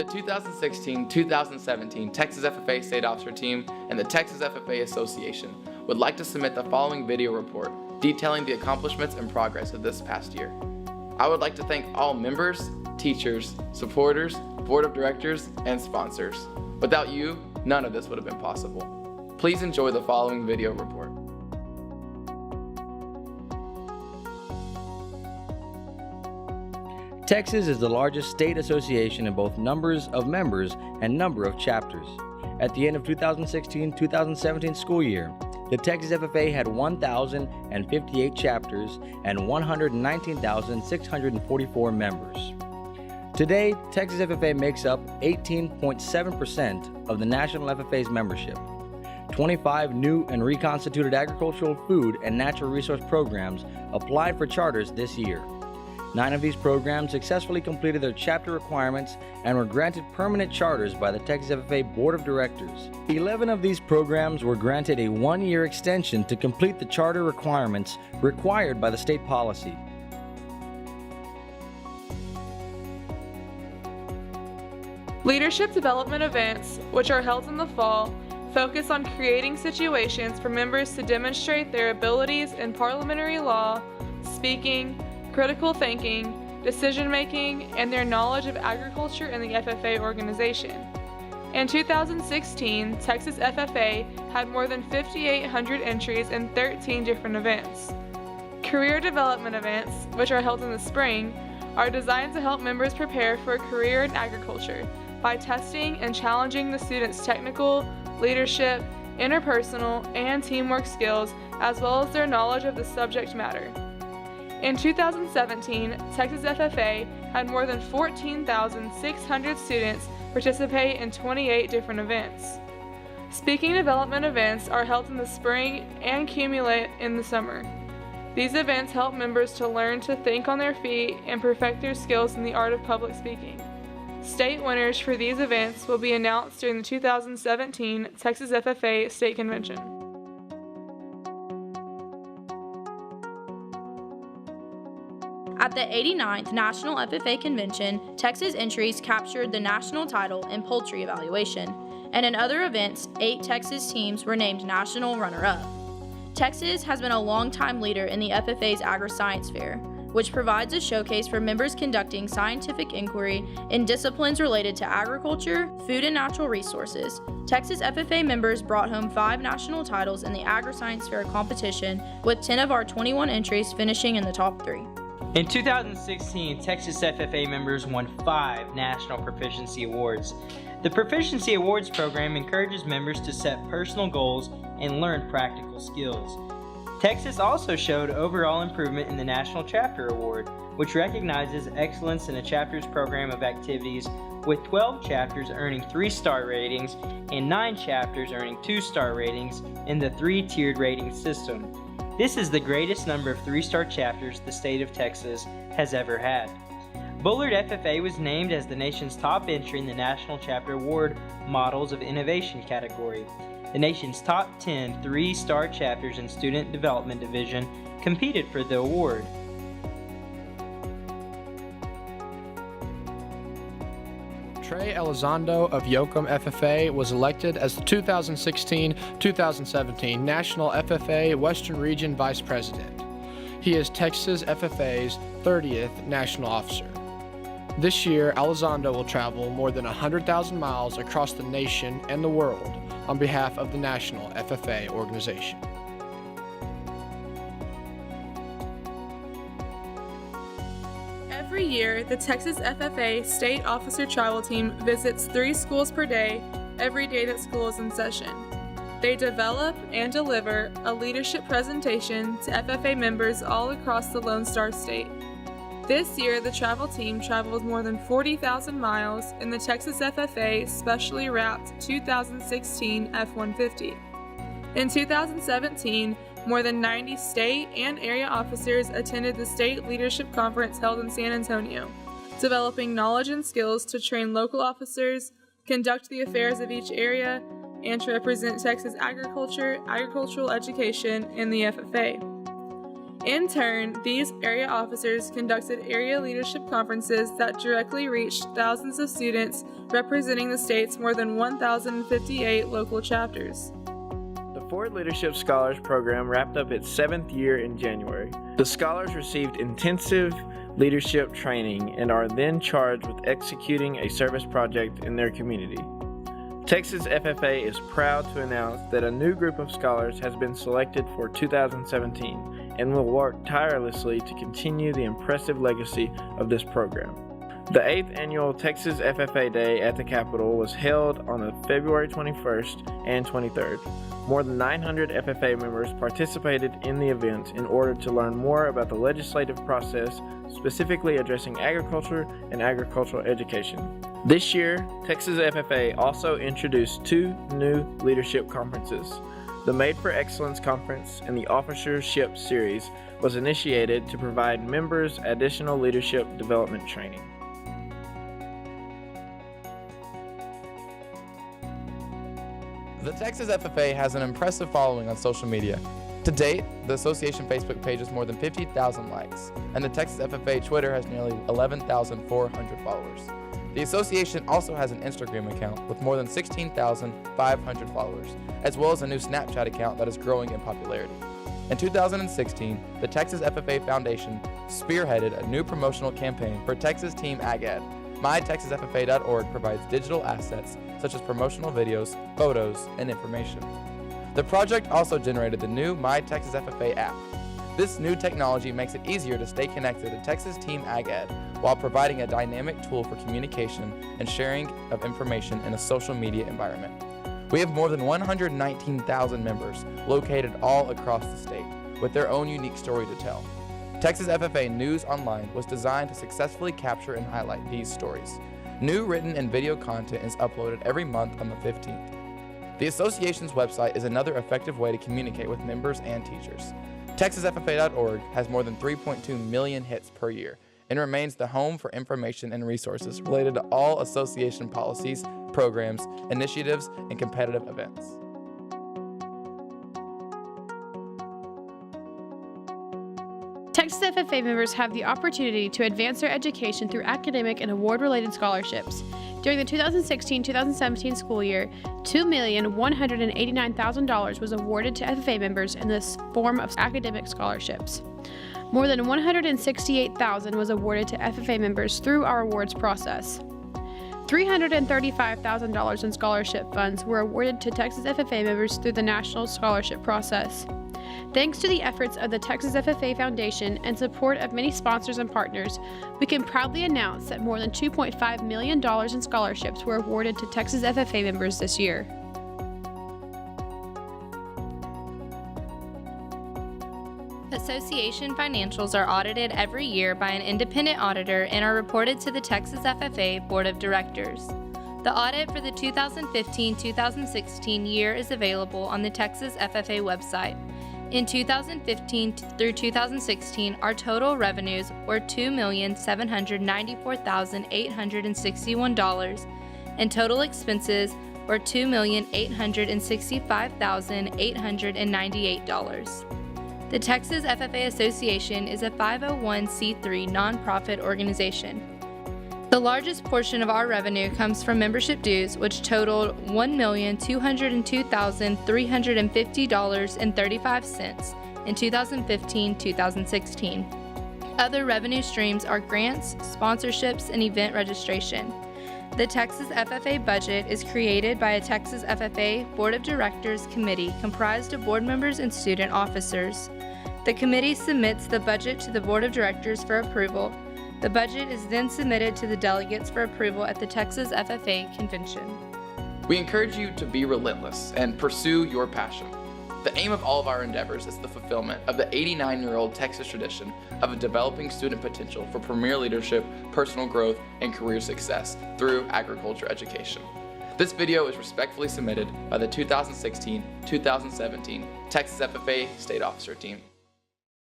2016-2017 Texas FFA State Officer Team and the Texas FFA Association would like to submit the following video report detailing the accomplishments and progress of this past year. I would like to thank all members, teachers, supporters, board of directors, and sponsors. Without you, none of this would have been possible. Please enjoy the following video report. Texas is the largest state association in both numbers of members and number of chapters. At the end of 2016-2017 school year, the Texas FFA had 1,058 chapters and 119,644 members. Today, Texas FFA makes up 18.7% of the national FFA's membership. 25 new and reconstituted agricultural, food, and natural resource programs applied for charters this year. 9 of these programs successfully completed their chapter requirements and were granted permanent charters by the Texas FFA Board of Directors. 11 of these programs were granted a 1-year extension to complete the charter requirements required by the state policy. Leadership development events, which are held in the fall, focus on creating situations for members to demonstrate their abilities in parliamentary law, speaking, critical thinking, decision-making, and their knowledge of agriculture and the FFA organization. In 2016, Texas FFA had more than 5,800 entries in 13 different events. Career development events, which are held in the spring, are designed to help members prepare for a career in agriculture by testing and challenging the students' technical, leadership, interpersonal, and teamwork skills, as well as their knowledge of the subject matter. In 2017, Texas FFA had more than 14,600 students participate in 28 different events. Speaking development events are held in the spring and accumulate in the summer. These events help members to learn to think on their feet and perfect their skills in the art of public speaking. State winners for these events will be announced during the 2017 Texas FFA State Convention. At the 89th National FFA Convention, Texas entries captured the national title in poultry evaluation, and in other events, 8 Texas teams were named national runner-up. Texas has been a long-time leader in the FFA's Agri-Science Fair, which provides a showcase for members conducting scientific inquiry in disciplines related to agriculture, food and natural resources. Texas FFA members brought home 5 national titles in the Agri-Science Fair competition, with 10 of our 21 entries finishing in the top 3. In 2016, Texas FFA members won 5 National Proficiency Awards. The Proficiency Awards program encourages members to set personal goals and learn practical skills. Texas also showed overall improvement in the National Chapter Award, which recognizes excellence in a chapter's program of activities, with 12 chapters earning 3-star ratings and 9 chapters earning 2-star ratings in the 3-tiered rating system. This is the greatest number of 3-star chapters the state of Texas has ever had. Bullard FFA was named as the nation's top entry in the National Chapter Award Models of Innovation category. The nation's top 10 3-star chapters in Student Development Division competed for the award. Trey Elizondo of Yoakum FFA was elected as the 2016-2017 National FFA Western Region Vice President. He is Texas FFA's 30th National Officer. This year, Elizondo will travel more than 100,000 miles across the nation and the world on behalf of the National FFA organization. Every year, the Texas FFA State Officer Travel Team visits 3 schools per day, every day that school is in session. They develop and deliver a leadership presentation to FFA members all across the Lone Star State. This year, the travel team traveled more than 40,000 miles in the Texas FFA specially wrapped 2016 F-150. In 2017, more than 90 state and area officers attended the State Leadership Conference held in San Antonio, developing knowledge and skills to train local officers, conduct the affairs of each area, and to represent Texas agriculture, agricultural education, and the FFA. In turn, these area officers conducted area leadership conferences that directly reached thousands of students representing the state's more than 1,058 local chapters. The Ford Leadership Scholars Program wrapped up its 7th year in January. The scholars received intensive leadership training and are then charged with executing a service project in their community. Texas FFA is proud to announce that a new group of scholars has been selected for 2017 and will work tirelessly to continue the impressive legacy of this program. The 8th annual Texas FFA Day at the Capitol was held on February 21st and 23rd. More than 900 FFA members participated in the event in order to learn more about the legislative process, specifically addressing agriculture and agricultural education. This year, Texas FFA also introduced 2 new leadership conferences. The Made for Excellence Conference and the Officership Series was initiated to provide members additional leadership development training. The Texas FFA has an impressive following on social media. To date, the association Facebook page has more than 50,000 likes, and the Texas FFA Twitter has nearly 11,400 followers. The association also has an Instagram account with more than 16,500 followers, as well as a new Snapchat account that is growing in popularity. In 2016, the Texas FFA Foundation spearheaded a new promotional campaign for Texas Team Ag Ed. MyTexasFFA.org provides digital assets such as promotional videos, photos, and information. The project also generated the new MyTexasFFA app. This new technology makes it easier to stay connected to Texas Team Ag Ed while providing a dynamic tool for communication and sharing of information in a social media environment. We have more than 119,000 members located all across the state with their own unique story to tell. Texas FFA News Online was designed to successfully capture and highlight these stories. New written and video content is uploaded every month on the 15th. The association's website is another effective way to communicate with members and teachers. TexasFFA.org has more than 3.2 million hits per year and remains the home for information and resources related to all association policies, programs, initiatives, and competitive events. Texas FFA members have the opportunity to advance their education through academic and award-related scholarships. During the 2016-2017 school year, $2,189,000 was awarded to FFA members in this form of academic scholarships. More than $168,000 was awarded to FFA members through our awards process. $335,000 in scholarship funds were awarded to Texas FFA members through the national scholarship process. Thanks to the efforts of the Texas FFA Foundation and support of many sponsors and partners, we can proudly announce that more than $2.5 million in scholarships were awarded to Texas FFA members this year. Association financials are audited every year by an independent auditor and are reported to the Texas FFA Board of Directors. The audit for the 2015-2016 year is available on the Texas FFA website. In 2015 through 2016, our total revenues were $2,794,861 and total expenses were $2,865,898. The Texas FFA Association is a 501c3 nonprofit organization. The largest portion of our revenue comes from membership dues, which totaled $1,202,350.35 in 2015-2016. Other revenue streams are grants, sponsorships, and event registration. The Texas FFA budget is created by a Texas FFA Board of Directors committee comprised of board members and student officers. The committee submits the budget to the Board of Directors for approval. The budget is then submitted to the delegates for approval at the Texas FFA Convention. We encourage you to be relentless and pursue your passion. The aim of all of our endeavors is the fulfillment of the 89-year-old Texas tradition of developing student potential for premier leadership, personal growth, and career success through agriculture education. This video is respectfully submitted by the 2016-2017 Texas FFA State Officer Team.